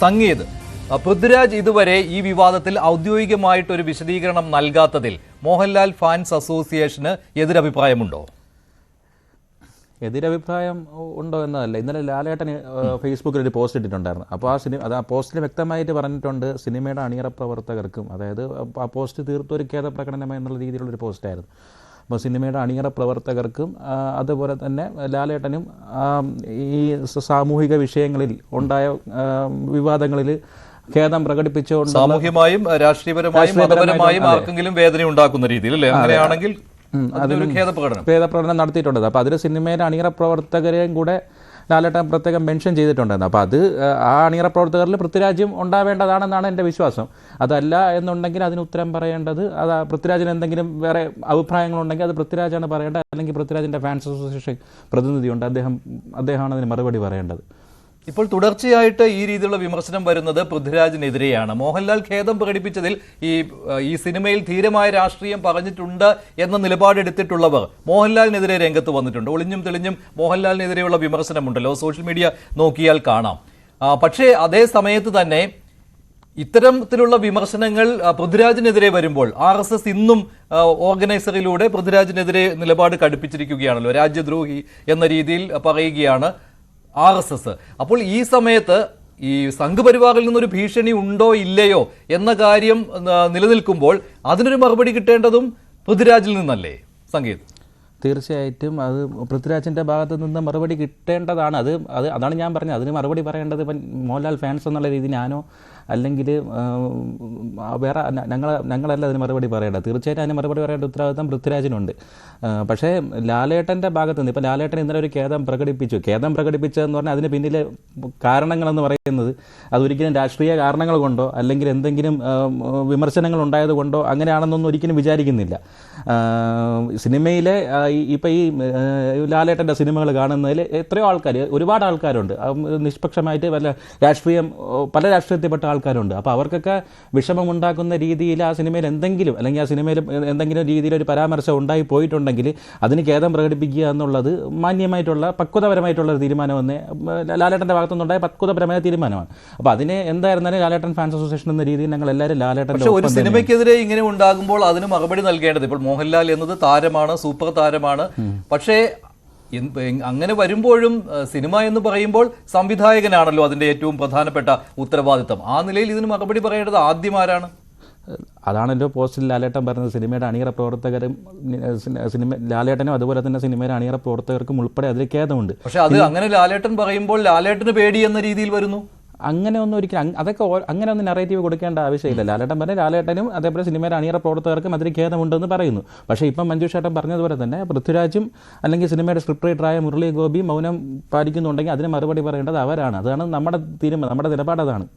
സംഗീത് പൃഥ്വിരാജ് ഇതുവരെ ഈ വിവാദത്തിൽ ഔദ്യോഗികമായിട്ടൊരു വിശദീകരണം നൽകാത്തതിൽ മോഹൻലാൽ ഫാൻസ് അസോസിയേഷന് എതിരഭിപ്രായമുണ്ടോ? എതിരഭിപ്രായം ഉണ്ടോ എന്നതല്ല. ഇന്നലെ ലാലേട്ടൻ ഫേസ്ബുക്കിൽ ഒരു പോസ്റ്റ് ഇട്ടിട്ടുണ്ടായിരുന്നു. അപ്പോൾ ആ പോസ്റ്റിൽ വ്യക്തമായിട്ട് പറഞ്ഞിട്ടുണ്ട് സിനിമയുടെ അണിയറ പ്രവർത്തകർക്കും, അതായത് ആ പോസ്റ്റ് തീർത്തും ഒരു ഖേദ പ്രകടനം എന്നുള്ള രീതിയിലുള്ളൊരു പോസ്റ്റായിരുന്നു. അപ്പോൾ സിനിമയുടെ അണിയറ പ്രവർത്തകർക്കും അതുപോലെ തന്നെ ലാലേട്ടനും ഈ സാമൂഹിക വിഷയങ്ങളിൽ ഉണ്ടായ വിവാദങ്ങളിൽ ഖേദം പ്രകടിപ്പിച്ചുകൊണ്ട് സാമൂഹ്യമായും രാഷ്ട്രീയപരമായും മതപരമായും ആർക്കെങ്കിലും വേദന ഉണ്ടാക്കുന്ന രീതിയിൽ അല്ലേ, അങ്ങനെയാണെങ്കിൽ അതിനൊരു ഖേദപ്രകടനം നടത്തിയിട്ടുണ്ട്. അപ്പോൾ അതിൽ സിനിമയിലെ അണിയറ പ്രവർത്തകരെയും കൂടെ ലാലേട്ടൻ പ്രത്യേകം മെൻഷൻ ചെയ്തിട്ടുണ്ടായിരുന്നു. അപ്പോൾ അത് ആ അണിയറ പ്രവർത്തകരിൽ പൃഥ്വിരാജും ഉണ്ടാവേണ്ടതാണെന്നാണ് എൻ്റെ വിശ്വാസം. അതല്ല എന്നുണ്ടെങ്കിൽ അതിന് ഉത്തരം പറയേണ്ടത് പൃഥ്വിരാജിന് എന്തെങ്കിലും വേറെ അഭിപ്രായങ്ങളുണ്ടെങ്കിൽ അത് പൃഥ്വിരാജാണ് പറയേണ്ടത്, അല്ലെങ്കിൽ പൃഥ്വിരാജിൻ്റെ ഫാൻസ് അസോസിയേഷൻ പ്രതിനിധിയുണ്ട്, അദ്ദേഹമാണ് അതിന് മറുപടി പറയേണ്ടത്. ഇപ്പോൾ തുടർച്ചയായിട്ട് ഈ രീതിയിലുള്ള വിമർശനം വരുന്നത് പൃഥ്വിരാജിനെതിരെയാണ്. മോഹൻലാൽ ഖേദം പ്രകടിപ്പിച്ചതിൽ ഈ സിനിമയിൽ ധീരമായ രാഷ്ട്രീയം പറഞ്ഞിട്ടുണ്ട് എന്ന നിലപാടെടുത്തിട്ടുള്ളവർ മോഹൻലാലിനെതിരെ രംഗത്ത് വന്നിട്ടുണ്ട്. ഒളിഞ്ഞും തെളിഞ്ഞും മോഹൻലാലിനെതിരെയുള്ള വിമർശനമുണ്ടല്ലോ, സോഷ്യൽ മീഡിയ നോക്കിയാൽ കാണാം. പക്ഷേ അതേ സമയത്ത് തന്നെ ഇത്തരത്തിലുള്ള വിമർശനങ്ങൾ പൃഥ്വിരാജിനെതിരെ വരുമ്പോൾ RSS ഇന്നും ഓർഗനൈസറിലൂടെ പൃഥ്വിരാജിനെതിരെ നിലപാട് കടുപ്പിച്ചിരിക്കുകയാണല്ലോ. രാജ്യദ്രോഹി എന്ന രീതിയിൽ പറയുകയാണ് RSS. അപ്പോൾ ഈ സമയത്ത് ഈ സംഘപരിവാറിൽ നിന്നൊരു ഭീഷണി ഉണ്ടോ ഇല്ലയോ എന്ന കാര്യം നിലനിൽക്കുമ്പോൾ അതിനൊരു മറുപടി കിട്ടേണ്ടതും പൃഥ്വിരാജിൽ നിന്നല്ലേ സംഗീത്? തീർച്ചയായിട്ടും അത് പൃഥ്വിരാജിൻ്റെ ഭാഗത്തു നിന്ന് മറുപടി കിട്ടേണ്ടതാണ്. അതാണ് ഞാൻ പറഞ്ഞത്. അതിന് മറുപടി പറയേണ്ടത് ഇപ്പം മോഹൻലാൽ ഫാൻസ് എന്നുള്ള രീതി ഞാനോ അല്ലെങ്കിൽ വേറെ ഞങ്ങളല്ല അതിന് മറുപടി പറയേണ്ടത്. തീർച്ചയായിട്ടും അതിന് മറുപടി പറയേണ്ട ഉത്തരവാദിത്തം പൃഥ്വിരാജിനുണ്ട്. പക്ഷേ ലാലേട്ടൻ്റെ ഭാഗത്തു നിന്ന് ഇപ്പം ലാലേട്ടൻ ഇന്നലെ ഒരു ഖേദം പ്രകടിപ്പിച്ചതെന്ന് പറഞ്ഞാൽ അതിന് പിന്നിലെ കാരണങ്ങളെന്ന് പറയുന്നത് അതൊരിക്കലും രാഷ്ട്രീയ കാരണങ്ങൾ കൊണ്ടോ അല്ലെങ്കിൽ എന്തെങ്കിലും വിമർശനങ്ങൾ ഉണ്ടായത് കൊണ്ടോ അങ്ങനെയാണെന്നൊന്നും ഒരിക്കലും വിചാരിക്കുന്നില്ല. സിനിമയിലെ ഇപ്പം ഈ ലാലേട്ടൻ്റെ സിനിമകൾ കാണുന്നതിൽ എത്രയോ ആൾക്കാർ, ഒരുപാട് ആൾക്കാരുണ്ട്, നിഷ്പക്ഷമായിട്ട് പല രാഷ്ട്രീയത്തിൽപ്പെട്ട ആൾക്കാരുണ്ട്. അപ്പോൾ അവർക്കൊക്കെ വിഷമമുണ്ടാക്കുന്ന രീതിയിൽ ആ സിനിമയിൽ എന്തെങ്കിലും, അല്ലെങ്കിൽ ആ സിനിമയിൽ എന്തെങ്കിലും രീതിയിൽ ഒരു പരാമർശം ഉണ്ടായി പോയിട്ടുണ്ടെങ്കിൽ അതിന് ഖേദം പ്രകടിപ്പിക്കുക എന്നുള്ളത് മാന്യമായിട്ടുള്ള പക്വതപരമായിട്ടുള്ള ഒരു തീരുമാനമെന്ന് ലാലേട്ടൻ്റെ ഭാഗത്തുനിന്നുണ്ടായ പക്വതപരമായ തീരുമാനമാണ്. അപ്പോൾ അതിന് എന്തായിരുന്നാലും ലാലേട്ടൻ ഫാൻസ് അസോസിയേഷൻ എന്ന രീതിയിൽ ഞങ്ങൾ എല്ലാവരും ലാലേട്ടൻ്റെ ഒരു സിനിമയ്ക്കെതിരെ ഇങ്ങനെ ഉണ്ടാകുമ്പോൾ അതിന് മറുപടി നൽകേണ്ടത്, ഇപ്പോൾ മോഹൻലാൽ എന്നത് താരമാണ്, സൂപ്പർ താരമാണ്. പക്ഷേ അങ്ങനെ വരുമ്പോഴും സിനിമ എന്ന് പറയുമ്പോൾ സംവിധായകനാണല്ലോ അതിൻ്റെ ഏറ്റവും പ്രധാനപ്പെട്ട ഉത്തരവാദിത്തം. ആ നിലയിൽ ഇതിന് മറുപടി പറയേണ്ടത് ആദ്യം ആരാണ്? അതാണല്ലോ പോസ്റ്റിൽ ലാലേട്ടൻ പറഞ്ഞത്. സിനിമയുടെ അണിയറ പ്രവർത്തകരും ലാലേട്ടനും അതുപോലെ തന്നെ സിനിമയുടെ അണിയറ പ്രവർത്തകർക്കും ഉൾപ്പെടെ അതിൽ ഖേദമുണ്ട്. പക്ഷെ അത് അങ്ങനെ ലാലേട്ടൻ പറയുമ്പോൾ ലാലേട്ടന് പേടി എന്ന രീതിയിൽ വരുന്നു. അങ്ങനെ ഒന്നും ഒരിക്കലും അങ്ങനെ ഒന്നും നറേറ്റീവ് കൊടുക്കേണ്ട ആവശ്യമില്ല. ലാലേട്ടൻ പറഞ്ഞ ലാലേട്ടനും അതേപോലെ സിനിമയുടെ അണിയറ പ്രവർത്തകർക്കും അതിൽ ഖേദമുണ്ടെന്ന് പറയുന്നു. പക്ഷേ ഇപ്പം മഞ്ജു ചേട്ടൻ പറഞ്ഞതുപോലെ തന്നെ പൃഥ്വിരാജും അല്ലെങ്കിൽ സിനിമയുടെ സ്ക്രിപ്റ്റ് റൈറ്ററായ മുരളി ഗോപി മൗനം പാലിക്കുന്നുണ്ടെങ്കിൽ അതിന് മറുപടി പറയേണ്ടത് അവരാണ്. അതാണ് നമ്മുടെ നിലപാട്. അതാണ്.